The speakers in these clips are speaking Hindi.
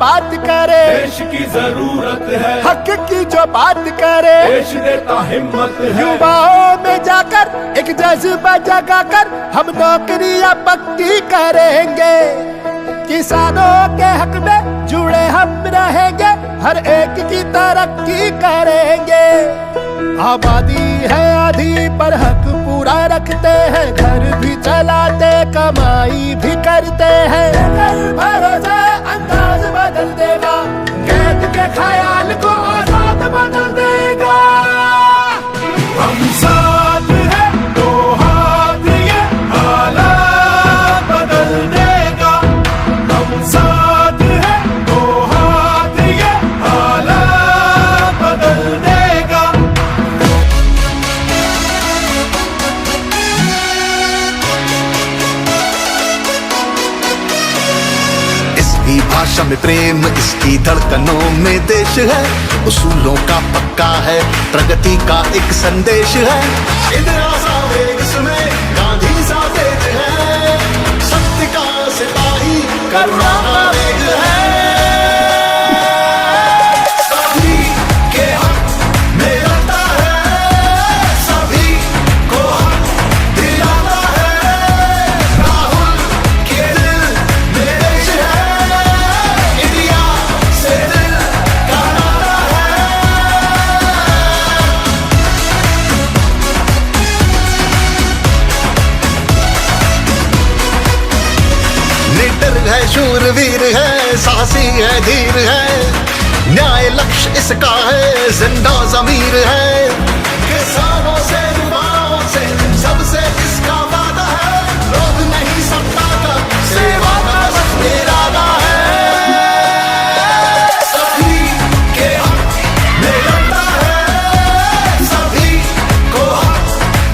बात करे, देश की जरूरत है, हक की जो बात करे, देश देता हिम्मत है। युवाओं में जाकर एक जज्बा जगाकर हम नौकरियां पक्की करेंगे। किसानों के हक में जुड़े हम रहेंगे, हर एक की तरक्की करेंगे। आबादी है आधी पर हक पूरा रखते हैं, घर भी चलाते कमाई भी करते हैं। भरोसा अंदाज बदल देगा, कैद के ख्याल को आजाद बदल देगा। हम साथ हैं तो हाथ ये हालात बदल देगा। हम साथ हैं तो हाथ ये हालात बदल देगा। इसकी भाषा में प्रेम, इसकी धड़कनों में देश है, उसूलों का पक्का है, प्रगति का एक संदेश है। इंदिरा सा वेग इसमें, गांधी सा तेज है, सत्य का सिपाही करुणा का वेग है। सभी के हक में लड़ता है, सभी को हक दिलाता है। राहुल के दिल में देश है, इंडिया से दिल का नाता है। निडर है, शूरवीर है, साहसी है, धीर है, न्याय लक्ष्य इसका है, जिंदा ज़मीर है। किसानों से युवाओं से सबसे इसका वादा है, लोभ नहीं सत्ता का, सेवा का बस इरादा है। सभी के हक में लड़ता है, सभी को हक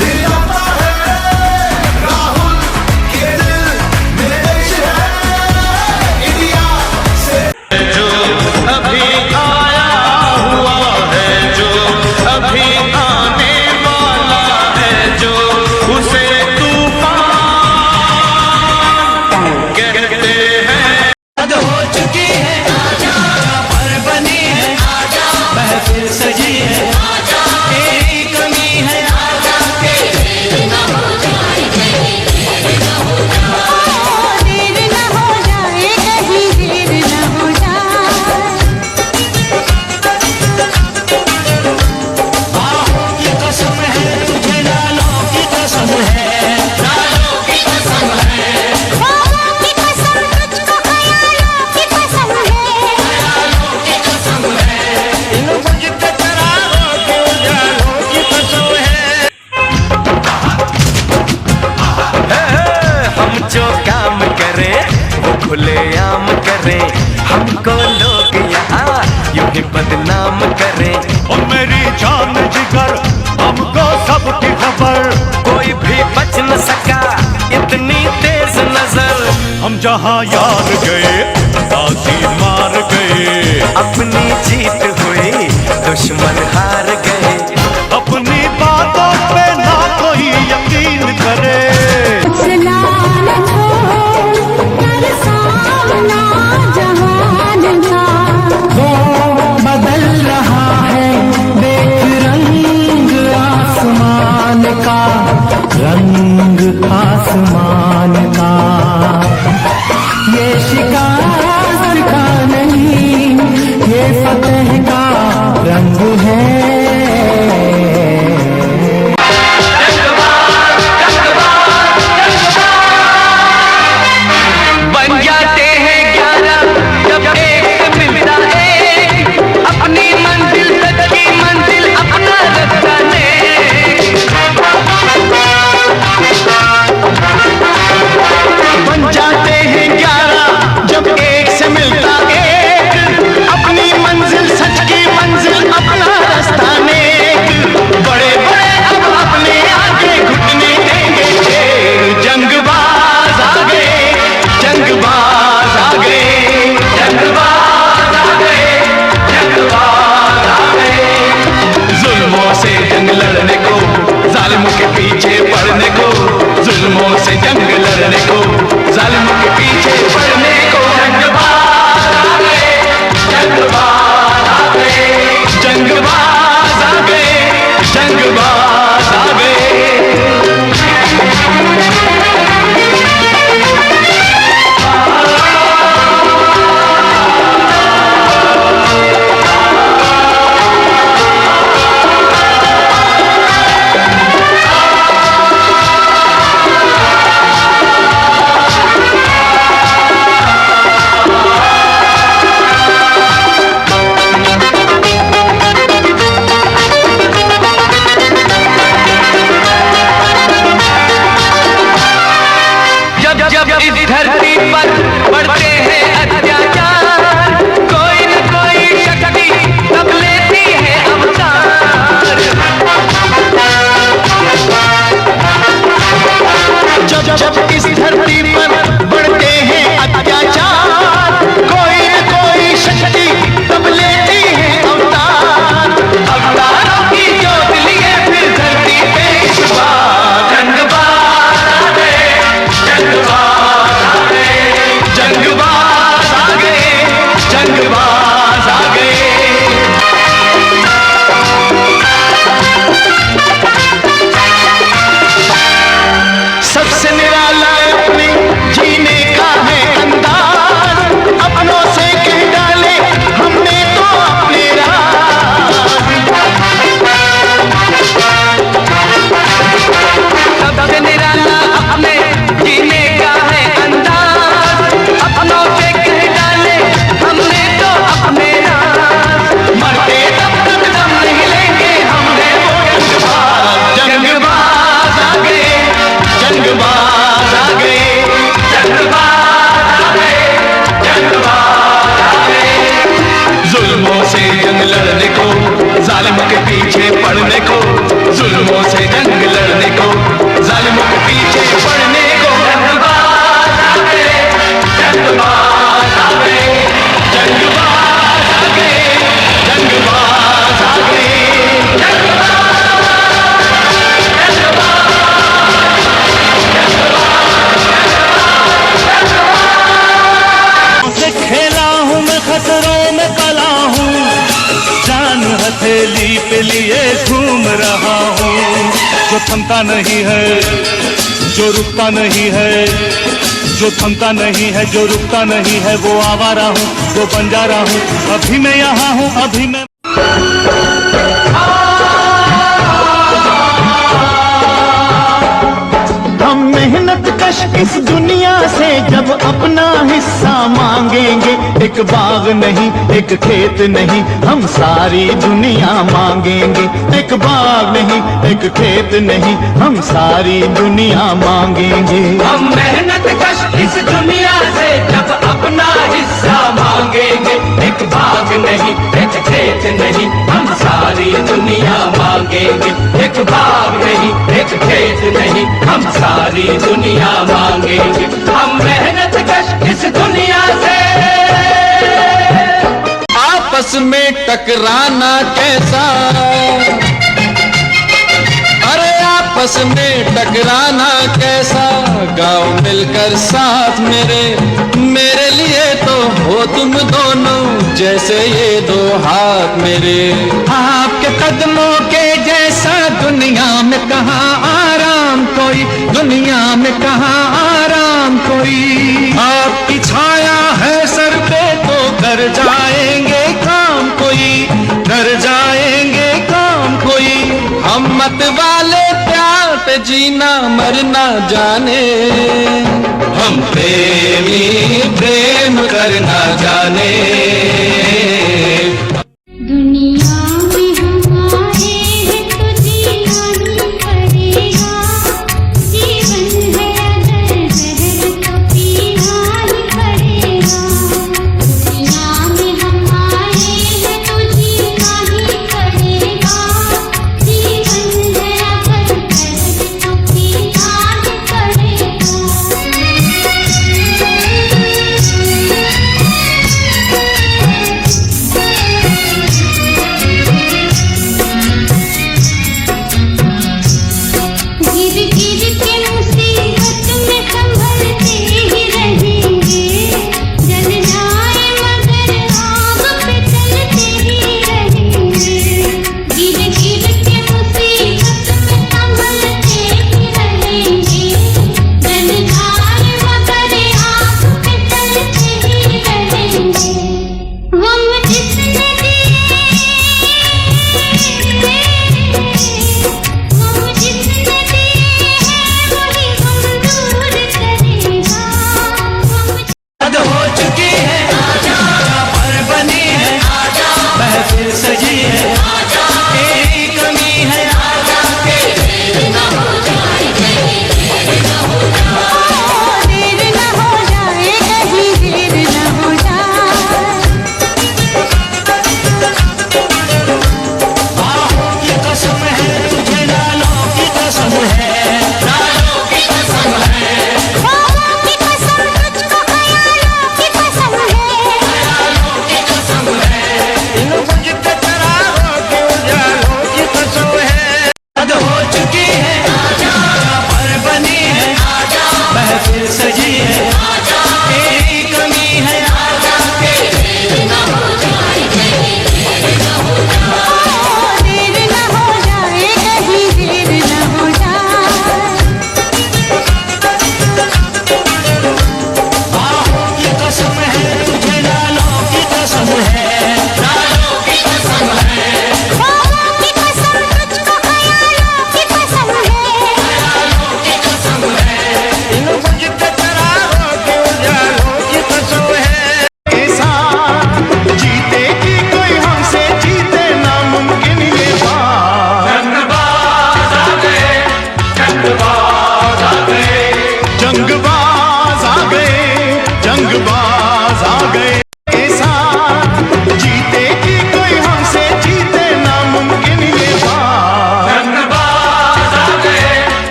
दिलाता है। राहुल के दिल में देश है, इंडिया से जो अभी आया हुआ है, जो अभी आने वाला है, जो उसे तूफान कहते हैं। हो चुकी है, पर बनी है, महफिल सजी है, तेरी कमी है, देर न हो जाए कहीं देर न हो जाए। बाहों की कसम है, तुझे लालों की कसम है, लालों की कसम है, ख्वाबों की कसम, तुझको ख्यालों की कसम है, ख्यालों की कसम है। इन बुझते चरागों के उजालों की कसम है। हम जो काम करें वो खुलेआम करें, हमको लोग यहाँ यूं ही बदनाम करें। और मेरी जान जिगर हमको सबकी खबर, कोई भी बच न सका इतनी तेज नजर। हम जहाँ यार गए बाजी मार गए। अपनी जीत हुई दुश्मन हार गए। अपनी बातों पे ना कोई यकीन करे। लालच हो तरसाना जहान का, वो बदल रहा है, देख रंग आसमान का, रंग आसमान का। ये शिकार का नहीं, ये फतेह का रंग है। बन जाते हैं 11 जब एक मिलता एक, अपनी मंजिल तक की मंजिल अपना रास्ता नेक। बन जाते हैं 11 जब एक से मिलता एक, अपनी मंजिल सच की मंजिल अपना रास्ता नेक। बड़े बड़े अब अपने आगे घुटने देंगे शेर, जंगबाज आ गए, जंगबाज आ गए, जंगबाज आ गए, जंगबाज आ गए। जुल्मों से जंग लड़ने को, जालिमों के पीछे पड़ने को, जुल्मों से जंग लड़ने को, जालिमों के पीछे पड़ने को, जंगबाज आ गए। जब इस धरती पर बढ़ते हैं अत्याचार, कोई न कोई शक्ति तब लेती है अवतार। जब इस धरती पर बढ़ते हैं अत्याचार, कोई न कोई शक्ति तब लेती है अवतार। अवतारों की जोत लिए फिर धरती पे इस बार जंगबाज आ गए, जंगबाज आ गए, जंगबाज आ गए, जंगबाज आ गए। सबसे निराला अपने जीने का है अंदाज, अपनों से कह डाले हमने तो अपने राज। सबसे निराला अपने जीने का है अंदाज, अपनों से कह डाले हमने तो अपने राज। मरते तब तक दम नहीं लेंगे हमने वो जंगबाज। जंगबाज आ गए, जंगबाज आ गए, जंगबाज आ गए, जंगबाज आ गए। जुल्मों से जंग लड़ने को, जालिमों के पीछे पड़ने को, जुल्मों से जंग लड़ने को, जालिमों के पीछे पड़ने को। जंगबाज आ गए, जंगबाज आ गए, जंगबाज आ गए, जंगबाज आ गए, जंगबाज। से खेला हूँ मैं, खतरों में पला हूँ, जान हथेली पे लिए घूम रहा हूँ। जो थमता नहीं है, जो रुकता नहीं है, जो थमता नहीं है, जो रुकता नहीं है, वो आवारा हूँ, वो बंजारा हूँ। अभी मैं यहाँ हूँ, अभी मैं हम मेहनत कश इस दुनिया से जब अपना हिस्सा मांगेंगे, एक बाग नहीं, एक खेत नहीं, हम सारी दुनिया मांगेंगे। एक बाग नहीं, एक खेत नहीं, हम सारी दुनिया मांगेंगे। हम मेहनत कश इस दुनिया से जब अपना हिस्सा मांगेंगे, एक बाग नहीं, एक खेत नहीं, हम सारी दुनिया मांगेंगे। एक बाग नहीं, एक खेत नहीं, हम सारी दुनिया मांगेंगे। हम मेहनत कश इस दुनिया से। आपस में टकराना कैसा, अरे आपस में टकराना कैसा, गाँव मिलकर साथ मेरे, मेरे लिए तो हो तुम दोनों जैसे ये दो हाथ मेरे। आपके कदमों के जैसा दुनिया में कहाँ आराम कोई, दुनिया में कहाँ आराम कोई। आपकी छाया है सर पे तो कर जाएंगे काम कोई, कर जाएंगे काम कोई। हम मत वाले प्यार पे जीना मरना जाने, हम प्रेमी प्रेम करना जाने। दुनिया में हमारे है तो जीना ही पड़ेगा, जीवन है अगर जहर तो पीना ही पड़ेगा। दुनिया में हमारे है तो जीना ही पड़ेगा, जीवन है अगर जहर तो पीना ही पड़ेगा।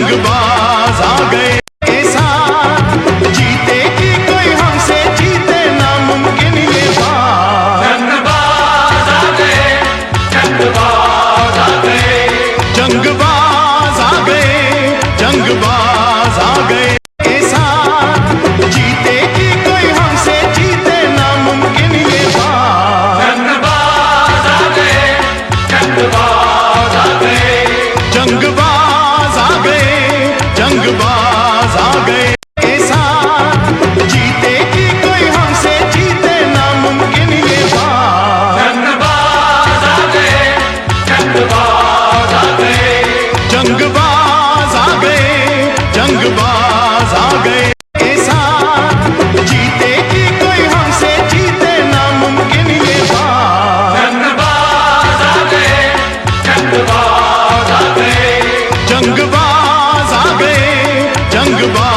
जंगबाज आ गए के साथ, जीते कि कोई हमसे जीते, नामुमकिन ये बात। जंगबाज आ गए, जंगबाज आ गए, जंगबाज आ गए, जंगबाज आ गए के साथ, जीते कि कोई हमसे जीते, नामुमकिन ये बात। जंगबाज आ गए, जंगबाज आ गए, जंगबाज आ गए, जंगबाज आ गए के साथ, जीते कि कोई हमसे जीते, नामुमकिन ये बात। जंगबाज आ गए, जंगबाज आ गए, जंगबाज आ गए, जंगबाज आ गए के साथ, जीते कि कोई हमसे जीते, नामुमकिन ये बात। जंगबाज आ गए, जंगबाज आ गए, जंगबाज आ गए, जंगबाज